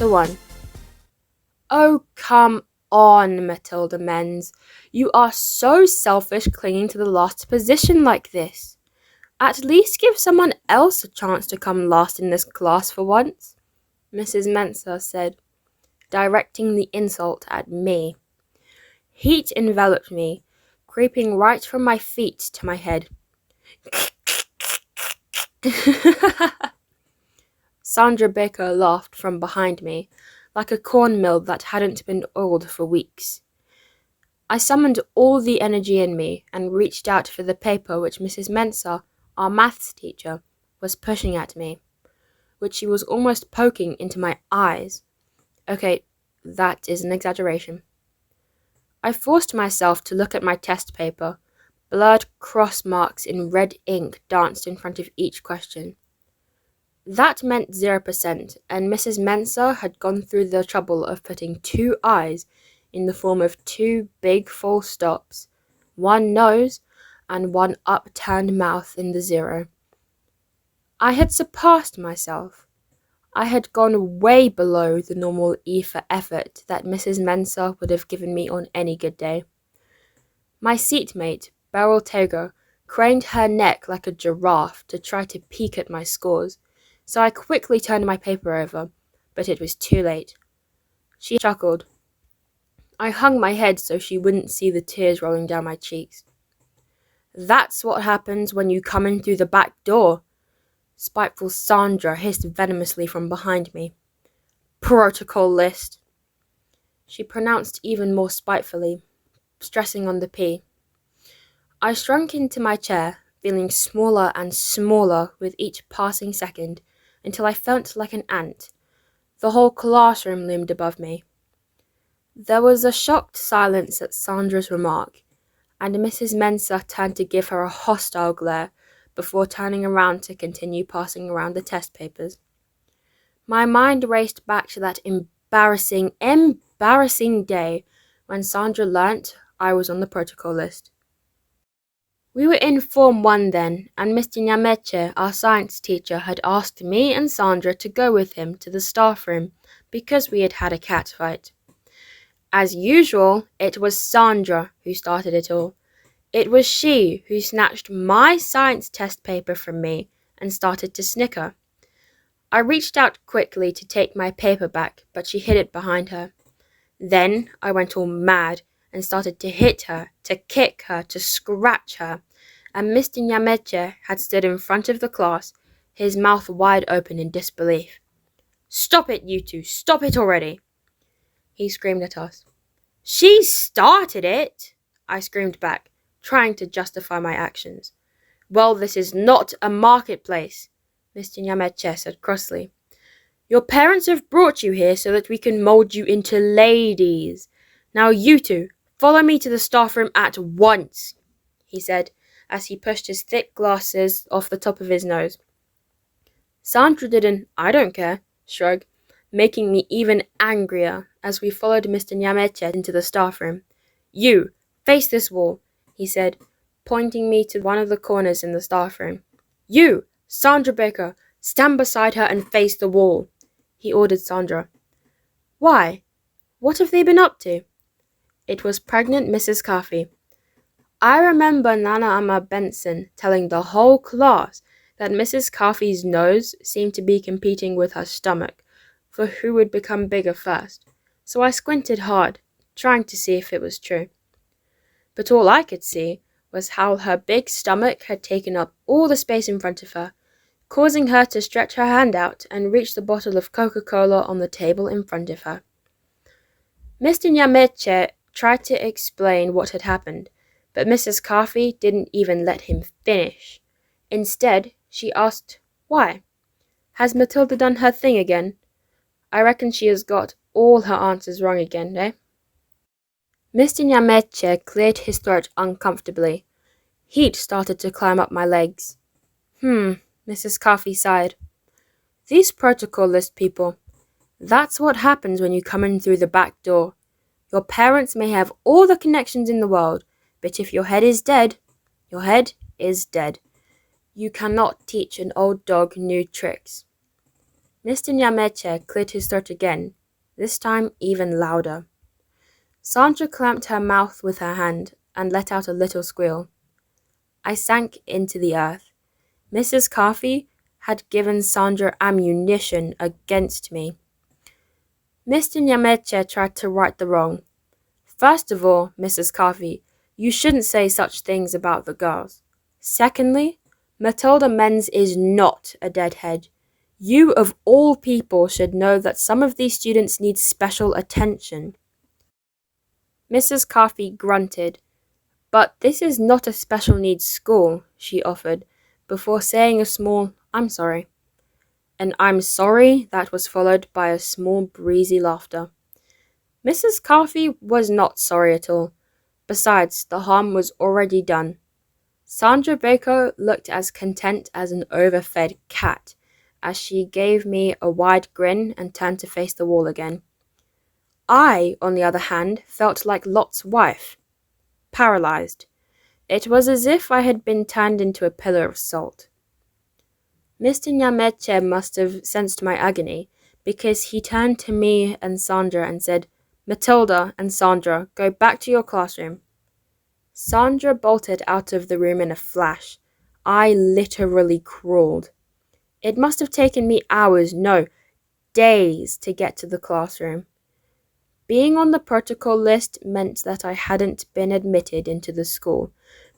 Chapter 1. Oh, come on, Matilda Menz. You are so selfish clinging to the last position like this. At least give someone else a chance to come last in this class for once, Mrs. Mensa said, directing the insult at me. Heat enveloped me, creeping right from my feet to my head. Sandra Berko laughed from behind me, like a corn mill that hadn't been oiled for weeks. I summoned all the energy in me and reached out for the paper which Mrs. Mensa, our maths teacher, was pushing at me, which she was almost poking into my eyes. Okay, that is an exaggeration. I forced myself to look at my test paper. Blurred cross marks in red ink danced in front of each question. That meant 0%, and Mrs. Mensa had gone through the trouble of putting 2 eyes in the form of 2 big full stops, 1 nose, and 1 upturned mouth in the 0. I had surpassed myself. I had gone way below the normal E for effort that Mrs. Mensa would have given me on any good day. My seatmate, Beryl Tago, craned her neck like a giraffe to try to peek at my scores, so I quickly turned my paper over, but it was too late. She chuckled. I hung my head so she wouldn't see the tears rolling down my cheeks. That's what happens when you come in through the back door, spiteful Sandra hissed venomously from behind me. Protocol list. She pronounced even more spitefully, stressing on the P. I shrunk into my chair, feeling smaller and smaller with each passing second, until I felt like an ant. The whole classroom loomed above me. There was a shocked silence at Sandra's remark, and Mrs. Mensa turned to give her a hostile glare before turning around to continue passing around the test papers. My mind raced back to that embarrassing day when Sandra learnt I was on the protocol list. We were in Form 1 then, and Mr. Nyameche, our science teacher, had asked me and Sandra to go with him to the staff room because we had had a cat fight. As usual, it was Sandra who started it all. It was she who snatched my science test paper from me and started to snicker. I reached out quickly to take my paper back, but she hid it behind her. Then I went all mad and started to hit her, to kick her, to scratch her, and Mr. Nyameche had stood in front of the class, his mouth wide open in disbelief. "Stop it, you two! Stop it already!" He screamed at us. "She started it!" I screamed back, trying to justify my actions. "Well, this is not a marketplace," Mr. Nyameche said crossly. "Your parents have brought you here so that we can mold you into ladies. Now you two, follow me to the staff room at once," he said, as he pushed his thick glasses off the top of his nose. Sandra did an "I don't care" shrug, making me even angrier as we followed Mr. Nyameche into the staff room. "You, face this wall," he said, pointing me to one of the corners in the staff room. "You, Sandra Berko, stand beside her and face the wall," he ordered Sandra. "Why? What have they been up to?" It was pregnant Mrs. Kafi. I remember Nana Amma Benson telling the whole class that Mrs. Kafi's nose seemed to be competing with her stomach for who would become bigger first, so I squinted hard, trying to see if it was true. But all I could see was how her big stomach had taken up all the space in front of her, causing her to stretch her hand out and reach the bottle of Coca-Cola on the table in front of her. Mr. Nyameche tried to explain what had happened, but Mrs. Kafi didn't even let him finish. Instead, she asked, "Why? Has Matilda done her thing again? I reckon she has got all her answers wrong again, eh?" Mr. Nyameche cleared his throat uncomfortably. Heat started to climb up my legs. Mrs. Kafi sighed. "These protocol list people. That's what happens when you come in through the back door. Your parents may have all the connections in the world, but if your head is dead, your head is dead. You cannot teach an old dog new tricks." Mr. Nyameche cleared his throat again, this time even louder. Sandra clamped her mouth with her hand and let out a little squeal. I sank into the earth. Mrs. Kafi had given Sandra ammunition against me. Mr. Nyameche tried to right the wrong. First of all, Mrs. Kafi, you shouldn't say such things about the girls. Secondly, Matilda Menz is not a deadhead. You of all people should know that some of these students need special attention. Mrs. Kafi grunted. But this is not a special needs school, she offered, before saying a small, I'm sorry. And I'm sorry that was followed by a small breezy laughter. Mrs. Kafi was not sorry at all. Besides, the harm was already done. Sandra Berko looked as content as an overfed cat as she gave me a wide grin and turned to face the wall again. I, on the other hand, felt like Lot's wife. Paralyzed. It was as if I had been turned into a pillar of salt. Mr. Nyameche must have sensed my agony, because he turned to me and Sandra and said, Matilda and Sandra, go back to your classroom. Sandra bolted out of the room in a flash. I literally crawled. It must have taken me hours, no, days to get to the classroom. Being on the protocol list meant that I hadn't been admitted into the school,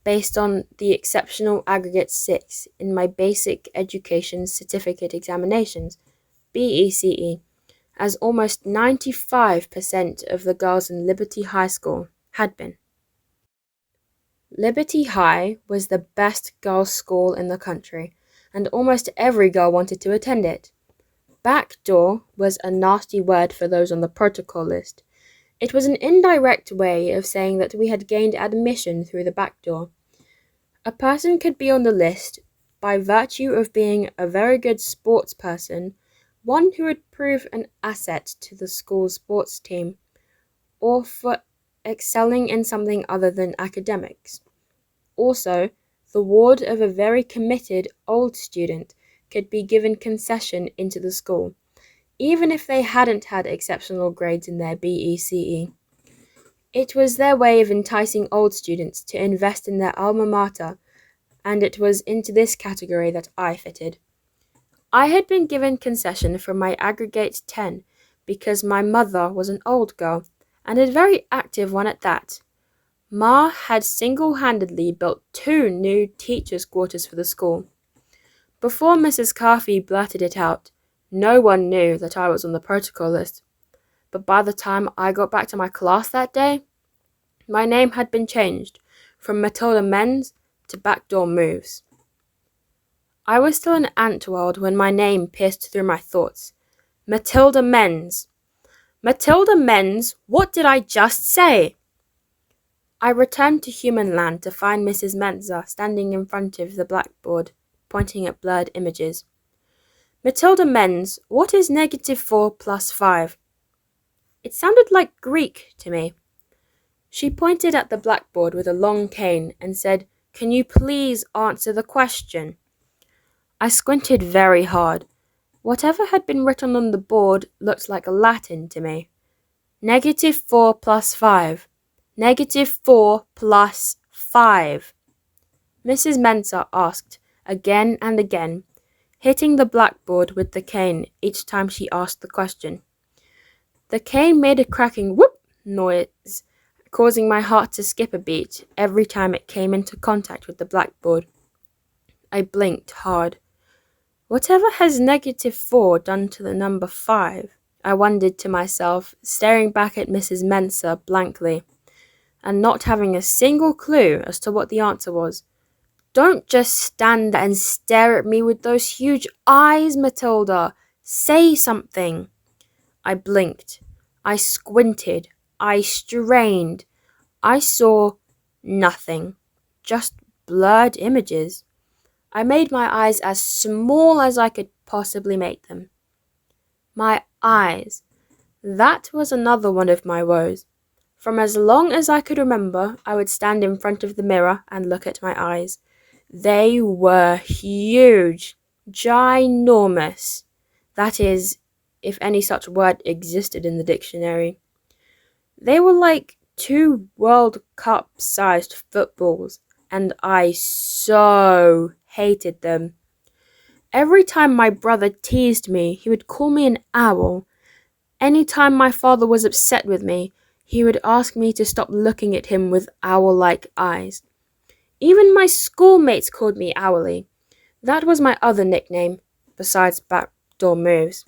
based on the exceptional aggregate 6 in my basic education certificate examinations, BECE, as almost 95% of the girls in Liberty High School had been. Liberty High was the best girls' school in the country, and almost every girl wanted to attend it. Backdoor was a nasty word for those on the protocol list. It was an indirect way of saying that we had gained admission through the back door. A person could be on the list by virtue of being a very good sports person, one who would prove an asset to the school's sports team, or for excelling in something other than academics. Also, the ward of a very committed old student could be given concession into the school, even if they hadn't had exceptional grades in their BECE. It was their way of enticing old students to invest in their alma mater, and it was into this category that I fitted. I had been given concession for my aggregate 10 because my mother was an old girl, and a very active one at that. Ma had single-handedly built 2 new teachers' quarters for the school. Before Mrs. Kafi blurted it out, no one knew that I was on the protocol list. But by the time I got back to my class that day, my name had been changed from Matilda Menz to Backdoor Moves. I was still in Antworld when my name pierced through my thoughts. Matilda Menz. Matilda Menz, what did I just say? I returned to human land to find Mrs. Menza standing in front of the blackboard, pointing at blurred images. Matilda Menz, what is -4 plus 5? It sounded like Greek to me. She pointed at the blackboard with a long cane and said, Can you please answer the question? I squinted very hard. Whatever had been written on the board looked like Latin to me. -4 plus 5. -4 plus 5. Mrs. Mensa asked again and again, hitting the blackboard with the cane each time she asked the question. The cane made a cracking whoop noise, causing my heart to skip a beat every time it came into contact with the blackboard. I blinked hard. Whatever has -4 done to the number 5? I wondered to myself, staring back at Mrs. Mensa blankly, and not having a single clue as to what the answer was. Don't just stand there and stare at me with those huge eyes, Matilda. Say something. I blinked. I squinted. I strained. I saw nothing. Just blurred images. I made my eyes as small as I could possibly make them. My eyes. That was another one of my woes. From as long as I could remember, I would stand in front of the mirror and look at my eyes. They were huge, ginormous. That is, if any such word existed in the dictionary. They were like 2 World Cup-sized footballs, and I so hated them. Every time my brother teased me, he would call me an owl. Any time my father was upset with me, he would ask me to stop looking at him with owl-like eyes. Even my schoolmates called me Owly. That was my other nickname, besides Backdoor Moves.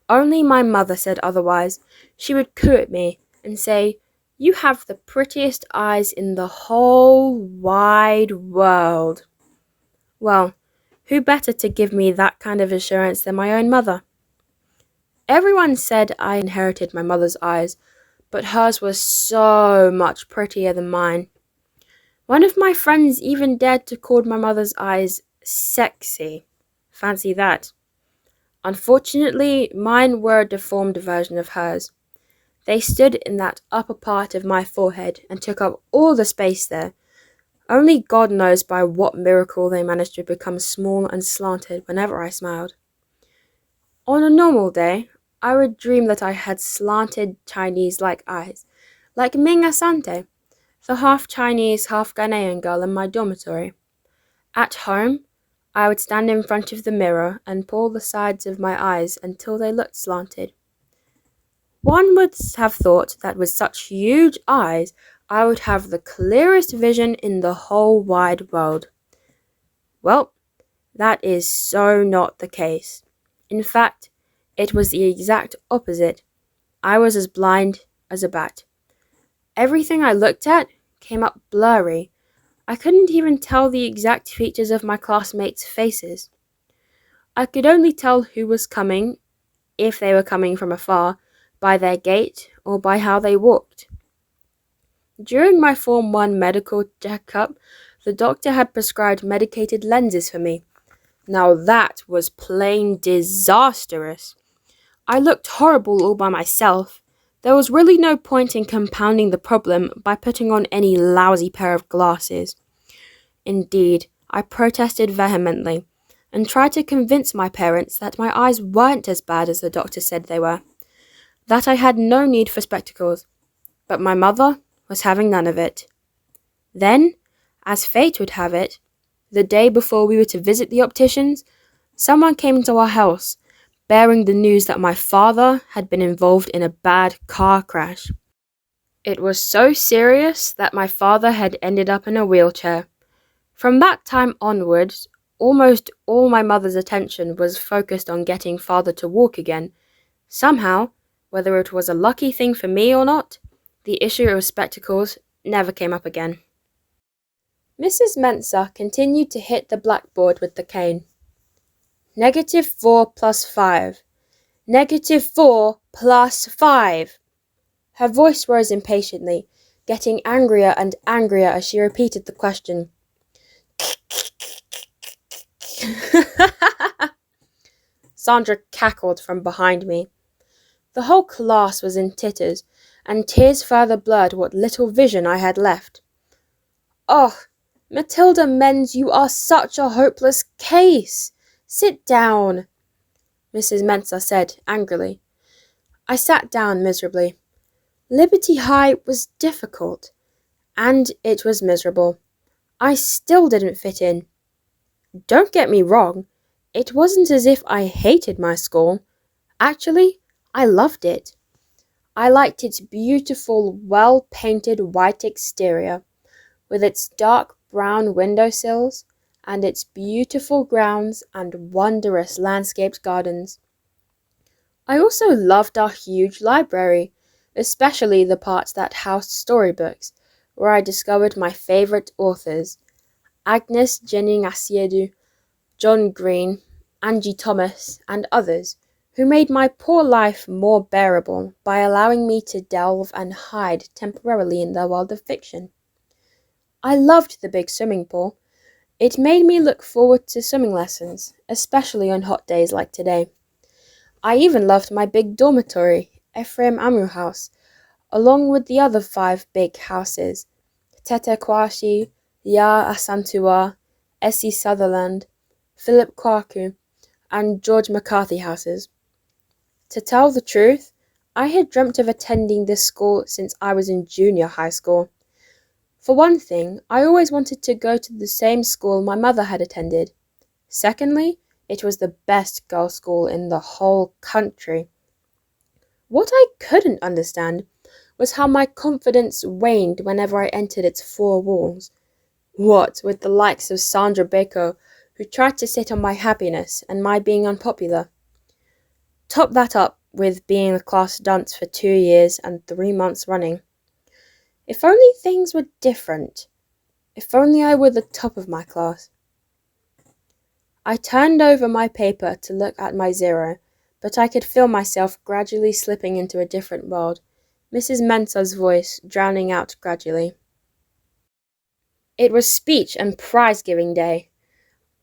Only my mother said otherwise. She would coo at me and say, "You have the prettiest eyes in the whole wide world." Well, who better to give me that kind of assurance than my own mother? Everyone said I inherited my mother's eyes, but hers were so much prettier than mine. One of my friends even dared to call my mother's eyes sexy. Fancy that. Unfortunately, mine were a deformed version of hers. They stood in that upper part of my forehead and took up all the space there. Only God knows by what miracle they managed to become small and slanted whenever I smiled. On a normal day, I would dream that I had slanted Chinese-like eyes, like Ming Asante, the half-Chinese, half-Ghanaian girl in my dormitory. At home, I would stand in front of the mirror and pull the sides of my eyes until they looked slanted. One would have thought that with such huge eyes, I would have the clearest vision in the whole wide world. Well, that is so not the case. In fact, it was the exact opposite. I was as blind as a bat. Everything I looked at came up blurry. I couldn't even tell the exact features of my classmates' faces. I could only tell who was coming, if they were coming from afar, by their gait or by how they walked. During my Form 1 medical checkup, the doctor had prescribed medicated lenses for me. Now that was plain disastrous. I looked horrible all by myself. There was really no point in compounding the problem by putting on any lousy pair of glasses. Indeed, I protested vehemently and tried to convince my parents that my eyes weren't as bad as the doctor said they were, that I had no need for spectacles, but my mother was having none of it. Then, as fate would have it, the day before we were to visit the opticians, someone came into our house bearing the news that my father had been involved in a bad car crash. It was so serious that my father had ended up in a wheelchair. From that time onwards, almost all my mother's attention was focused on getting father to walk again. Somehow, whether it was a lucky thing for me or not, the issue of spectacles never came up again. Mrs. Mensah continued to hit the blackboard with the cane. -4 plus 5. -4 plus 5. Her voice rose impatiently, getting angrier and angrier as she repeated the question. Sandra cackled from behind me. The whole class was in titters, and tears further blurred what little vision I had left. "Oh, Matilda Menz, you are such a hopeless case. Sit down," Mrs. Mensah said angrily. I sat down miserably. Liberty High was difficult, and it was miserable. I still didn't fit in. Don't get me wrong, it wasn't as if I hated my school. Actually, I loved it. I liked its beautiful, well-painted white exterior, with its dark brown windowsills, and its beautiful grounds and wondrous landscaped gardens. I also loved our huge library, especially the parts that housed storybooks, where I discovered my favourite authors, Agnes Jennings Asiedu, John Green, Angie Thomas, and others, who made my poor life more bearable by allowing me to delve and hide temporarily in their world of fiction. I loved the big swimming pool. It made me look forward to swimming lessons, especially on hot days like today. I even loved my big dormitory, Ephraim Amu House, along with the other 5 big houses, Tete Kwashi, Ya Asantua, Essie Sutherland, Philip Kwaku, and George McCarthy houses. To tell the truth, I had dreamt of attending this school since I was in junior high school. For one thing, I always wanted to go to the same school my mother had attended. Secondly, it was the best girls' school in the whole country. What I couldn't understand was how my confidence waned whenever I entered its four walls. What with the likes of Sandra Berko, who tried to sit on my happiness and my being unpopular. Top that up with being the class dunce for 2 years and 3 months running. If only things were different. If only I were the top of my class. I turned over my paper to look at my 0, but I could feel myself gradually slipping into a different world, Mrs. Mensah's voice drowning out gradually. It was speech and prize-giving day.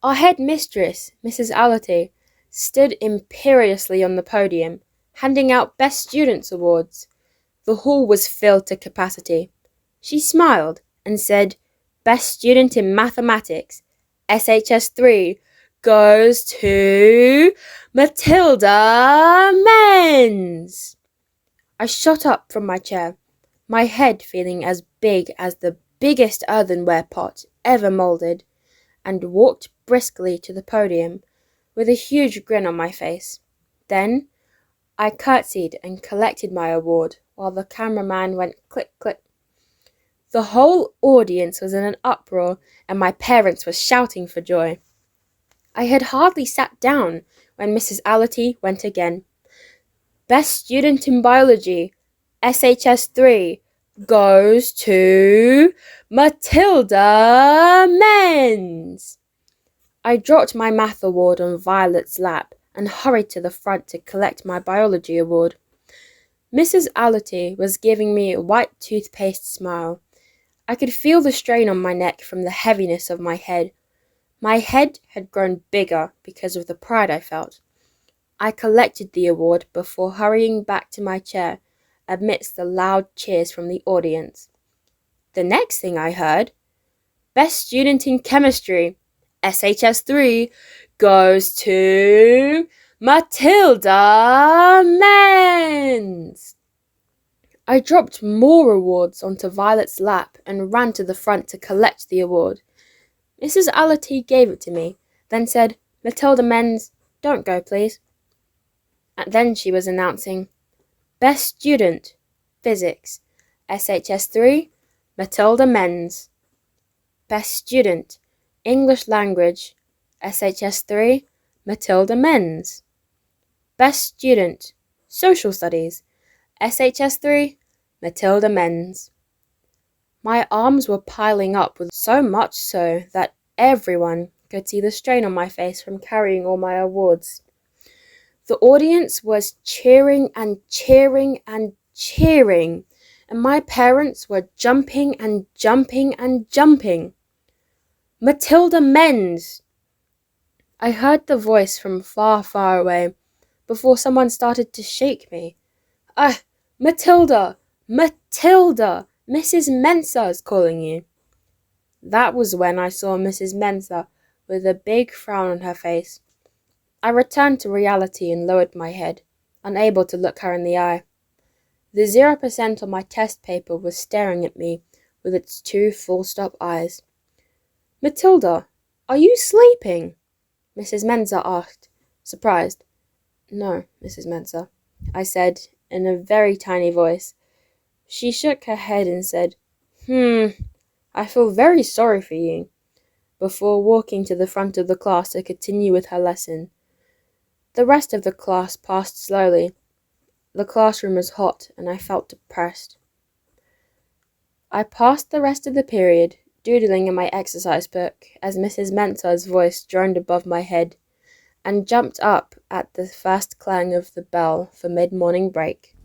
Our head mistress, Mrs. Allerty, stood imperiously on the podium, handing out Best Students awards. The hall was filled to capacity. She smiled and said, "Best Student in Mathematics, SHS 3, goes to Matilda Menz." I shot up from my chair, my head feeling as big as the biggest earthenware pot ever moulded, and walked briskly to the podium with a huge grin on my face. Then I curtsied and collected my award while the cameraman went click, click. The whole audience was in an uproar and my parents were shouting for joy. I had hardly sat down when Mrs. Allerty went again. "Best Student in Biology, SHS 3, goes to Matilda Menz." I dropped my math award on Violet's lap and hurried to the front to collect my biology award. Mrs. Allerty was giving me a white toothpaste smile. I could feel the strain on my neck from the heaviness of my head. My head had grown bigger because of the pride I felt. I collected the award before hurrying back to my chair amidst the loud cheers from the audience. The next thing I heard, "Best Student in Chemistry, SHS 3, goes to Matilda Menz." I dropped more awards onto Violet's lap and ran to the front to collect the award. Mrs. Allerty gave it to me, then said, "Matilda Menz, don't go, please." And then she was announcing, "Best Student, Physics, SHS 3, Matilda Menz." "Best Student, English Language, SHS 3, Matilda Menz." "Best Student, Social Studies, SHS 3, Matilda Menz." My arms were piling up with so much so that everyone could see the strain on my face from carrying all my awards. The audience was cheering and cheering and cheering, and my parents were jumping and jumping and jumping. "Matilda Menz!" I heard the voice from far, far away before someone started to shake me. Matilda! Matilda! Mrs. Mensah's calling you." That was when I saw Mrs. Mensah with a big frown on her face. I returned to reality and lowered my head, unable to look her in the eye. The 0% on my test paper was staring at me with its 2 full-stop eyes. "Matilda, are you sleeping?" Mrs. Mensah asked, surprised. "No, Mrs. Mensah," I said in a very tiny voice. She shook her head and said, I feel very sorry for you," before walking to the front of the class to continue with her lesson. The rest of the class passed slowly. The classroom was hot, and I felt depressed. I passed the rest of the period, doodling in my exercise book as Mrs. Mensah's voice droned above my head, and jumped up at the first clang of the bell for mid-morning break.